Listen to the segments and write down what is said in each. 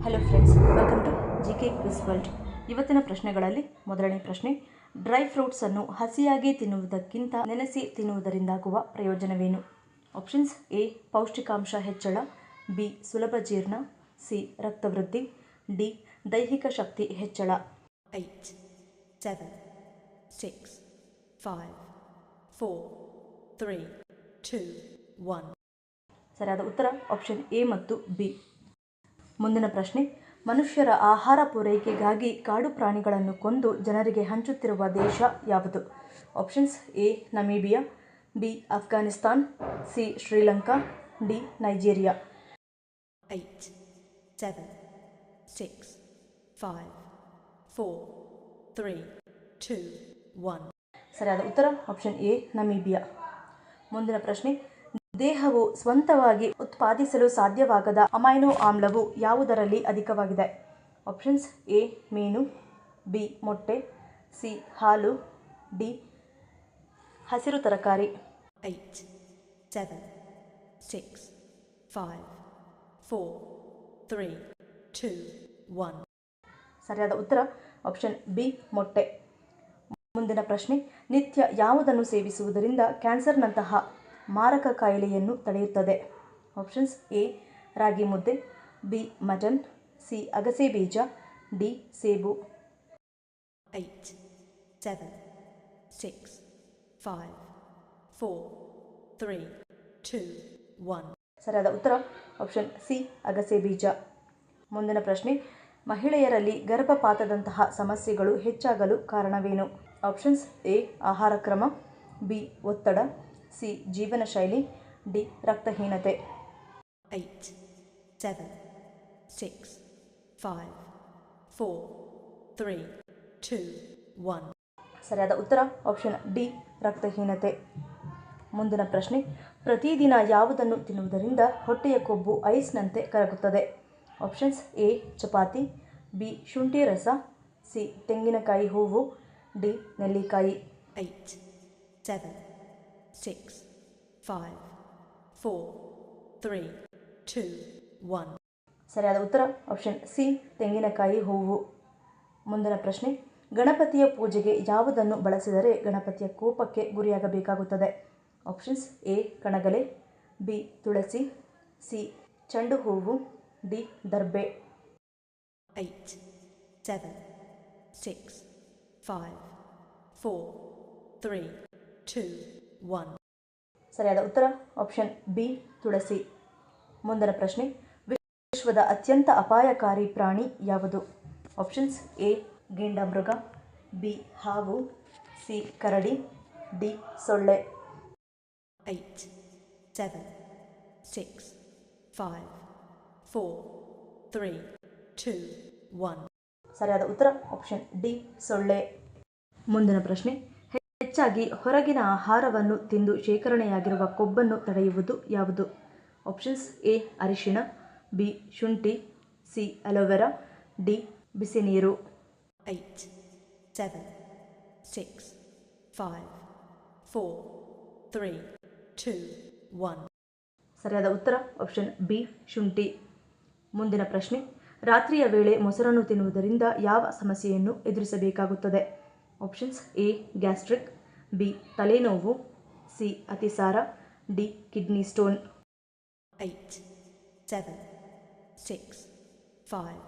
Hello friends, welcome to GK quiz world. ಇವತ್ತಿನ ಪ್ರಶ್ನೆಗಳಲ್ಲಿ ಮೊದಲನೇ ಪ್ರಶ್ನೆ, ಡ್ರೈ ಫ್ರೂಟ್ಸನ್ನು ಹಸಿಯಾಗಿ ತಿನ್ನುವುದಕ್ಕಿಂತ ನೆನೆಸಿ ತಿನ್ನುವುದರಿಂದಾಗುವ ಪ್ರಯೋಜನವೇನು? ಆಪ್ಷನ್ಸ್: ಎ ಪೌಷ್ಟಿಕಾಂಶ ಹೆಚ್ಚಳ, ಬಿ ಸುಲಭ ಜೀರ್ಣ, ಸಿ ರಕ್ತವೃದ್ಧಿ, ಡಿ ದೈಹಿಕ ಶಕ್ತಿ ಹೆಚ್ಚಳ. 8, 7, 6, 5, 4, 3, 2, 1. ಸರಿಯಾದ ಉತ್ತರ ಆಪ್ಷನ್ ಎ ಮತ್ತು ಬಿ. ಮುಂದಿನ ಪ್ರಶ್ನೆ, ಮನುಷ್ಯರ ಆಹಾರ ಪೂರೈಕೆಗಾಗಿ ಕಾಡು ಪ್ರಾಣಿಗಳನ್ನು ಕೊಂದು ಜನರಿಗೆ ಹಂಚುತ್ತಿರುವ ದೇಶ ಯಾವುದು? Options: A Namibia, B Afghanistan, C Sri Lanka, D Nigeria. 8, 7, 6, 5, 4, 3, 2, 1. ಸರಿಯಾದ ಉತ್ತರ ಆಪ್ಷನ್ ಎ ನಮೀಬಿಯಾ. ಮುಂದಿನ ಪ್ರಶ್ನೆ, ದೇಹವು ಸ್ವಂತವಾಗಿ ಉತ್ಪಾದಿಸಲು ಸಾಧ್ಯವಾಗದ ಅಮೈನೋ ಆಮ್ಲವು ಯಾವುದರಲ್ಲಿ ಅಧಿಕವಾಗಿದೆ? ಆಪ್ಷನ್ಸ್: ಎ ಮೀನು, ಬಿ ಮೊಟ್ಟೆ, ಸಿ ಹಾಲು, ಡಿ ಹಸಿರು ತರಕಾರಿ. 8, 7, 6, 5, 4, 3, 2, 1. ಸರಿಯಾದ ಉತ್ತರ ಆಪ್ಷನ್ ಬಿ ಮೊಟ್ಟೆ. ಮುಂದಿನ ಪ್ರಶ್ನೆ, ನಿತ್ಯ ಯಾವುದನ್ನು ಸೇವಿಸುವುದರಿಂದ ಕ್ಯಾನ್ಸರ್ನಂತಹ ಮಾರಕ ಕಾಯಿಲೆಯನ್ನು ತಡೆಯುತ್ತದೆ? ಆಪ್ಷನ್ಸ್: ಎ ರಾಗಿ ಮುದ್ದೆ, ಬಿ ಮಟನ್, ಸಿ ಅಗಸೆ ಬೀಜ, ಡಿ ಸೇಬು. 8, 7, 6, 5, 4, 3, 2, 1. ಸರಿಯಾದ ಉತ್ತರ ಆಪ್ಷನ್ ಸಿ ಅಗಸೆ ಬೀಜ. ಮುಂದಿನ ಪ್ರಶ್ನೆ, ಮಹಿಳೆಯರಲ್ಲಿ ಗರ್ಭಪಾತದಂತಹ ಸಮಸ್ಯೆಗಳು ಹೆಚ್ಚಾಗಲು ಕಾರಣವೇನು? ಆಪ್ಷನ್ಸ್: ಎ ಆಹಾರ ಕ್ರಮ, ಬಿ ಒತ್ತಡ, ಸಿ ಜೀವನ ಶೈಲಿ, ಡಿ ರಕ್ತಹೀನತೆ. 8, 7, 6, 5, 4, 3, 2, 1. ಸರಿಯಾದ ಉತ್ತರ ಆಪ್ಷನ್ ಡಿ ರಕ್ತಹೀನತೆ. ಮುಂದಿನ ಪ್ರಶ್ನೆ, ಪ್ರತಿದಿನ ಯಾವುದನ್ನು ತಿನ್ನುವುದರಿಂದ ಹೊಟ್ಟೆಯ ಕೊಬ್ಬು ಐಸ್ನಂತೆ ಕರಗುತ್ತದೆ? ಆಪ್ಷನ್ಸ್: ಎ ಚಪಾತಿ, ಬಿ ಶುಂಠಿ ರಸ, ಸಿ ತೆಂಗಿನಕಾಯಿ ಹೂವು, ಡಿ ನೆಲ್ಲಿಕಾಯಿ. 8, 7, 6, 5, 4, 3, 2, 1. ಸರಿಯಾದ ಉತ್ತರ ಆಪ್ಷನ್ ಸಿ ತೆಂಗಿನಕಾಯಿ ಹೂವು. ಮುಂದಿನ ಪ್ರಶ್ನೆ, ಗಣಪತಿಯ ಪೂಜೆಗೆ ಯಾವುದನ್ನು ಬಳಸಿದರೆ ಗಣಪತಿಯ ಕೋಪಕ್ಕೆ ಗುರಿಯಾಗಬೇಕಾಗುತ್ತದೆ? ಆಪ್ಷನ್ಸ್: ಎ ಕಣಗಲೆ, ಬಿ ತುಳಸಿ, ಸಿ ಚೆಂಡು ಹೂವು, ಡಿ ದರ್ಬೆ. 8, 7, 6, 5, 4, 3, 2, 1. ಸರಿಯಾದ ಉತ್ತರ ಆಪ್ಷನ್ ಬಿ ತುಳಸಿ. ಮುಂದಿನ ಪ್ರಶ್ನೆ, ವಿಶ್ವದ ಅತ್ಯಂತ ಅಪಾಯಕಾರಿ ಪ್ರಾಣಿ ಯಾವುದು? ಆಪ್ಷನ್ಸ್: ಎ ಗೆಂಡಮೃಗ, ಬಿ ಹಾವು, ಸಿ ಕರಡಿ, ಡಿ ಸೊಳ್ಳೆ. 8, 7, 6, 5, 4, 3, 2, 1. ಸರಿಯಾದ ಉತ್ತರ ಆಪ್ಷನ್ ಡಿ ಸೊಳ್ಳೆ. ಮುಂದಿನ ಪ್ರಶ್ನೆ, ಹೆಚ್ಚಾಗಿ ಹೊರಗಿನ ಆಹಾರವನ್ನು ತಿಂದು ಶೇಖರಣೆಯಾಗಿರುವ ಕೊಬ್ಬನ್ನು ತಡೆಯುವುದು ಯಾವುದು? ಆಪ್ಷನ್ಸ್: ಎ ಅರಿಶಿಣ, ಬಿ ಶುಂಠಿ, ಸಿ ಅಲೋವೆರಾ, ಡಿ ಬಿಸಿ ನೀರು. 8, 7, 6, 5, 4, 3, 2, 1. ಸರಿಯಾದ ಉತ್ತರ ಆಪ್ಷನ್ ಬಿ ಶುಂಠಿ. ಮುಂದಿನ ಪ್ರಶ್ನೆ, ರಾತ್ರಿಯ ವೇಳೆ ಮೊಸರನ್ನು ತಿನ್ನುವುದರಿಂದ ಯಾವ ಸಮಸ್ಯೆಯನ್ನು ಎದುರಿಸಬೇಕಾಗುತ್ತದೆ? ಆಪ್ಷನ್ಸ್: ಎ ಗ್ಯಾಸ್ಟ್ರಿಕ್, ಬಿ ತಲೆನೋವು, ಸಿ ಅತಿಸಾರ, ಡಿ ಕಿಡ್ನಿ ಸ್ಟೋನ್. 8, 7, 6, 5,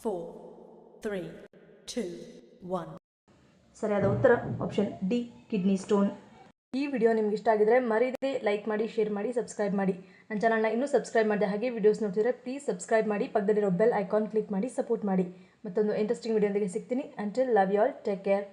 4, 3, 2, 1. ಸರಿಯಾದ ಉತ್ತರ ಆಪ್ಷನ್ ಡಿ ಕಿಡ್ನಿ ಸ್ಟೋನ್. ಈ ವಿಡಿಯೋ ನಿಮ್ಗೆ ಇಷ್ಟ ಆಗಿದ್ರೆ ಮರೀದೆ ಲೈಕ್ ಮಾಡಿ, ಶೇರ್ ಮಾಡಿ, ಸಬ್ಸ್ಕ್ರೈಬ್ ಮಾಡಿ. ನನ್ನ ಚಾನಲ್ನ ಇನ್ನೂ ಸಬ್ಸ್ಕ್ರೈಬ್ ಮಾಡಿದೆ ಹಾಗೆ ವಿಡಿಯೋಸ್ ನೋಡ್ತಿದ್ರೆ ಪ್ಲೀಸ್ ಸಬ್ಸ್ಕ್ರೈಬ್ ಮಾಡಿ, ಪಕ್ಕದಲ್ಲಿರೋ ಬೆಲ್ ಐಕಾನ್ ಕ್ಲಿಕ್ ಮಾಡಿ ಸಪೋರ್ಟ್ ಮಾಡಿ. ಮತ್ತೊಂದು ಇಂಟ್ರೆಸ್ಟಿಂಗ್ ವಿಡಿಯೋದೊಂದಿಗೆ ಸಿಗ್ತೀನಿ. Until love you all, take care.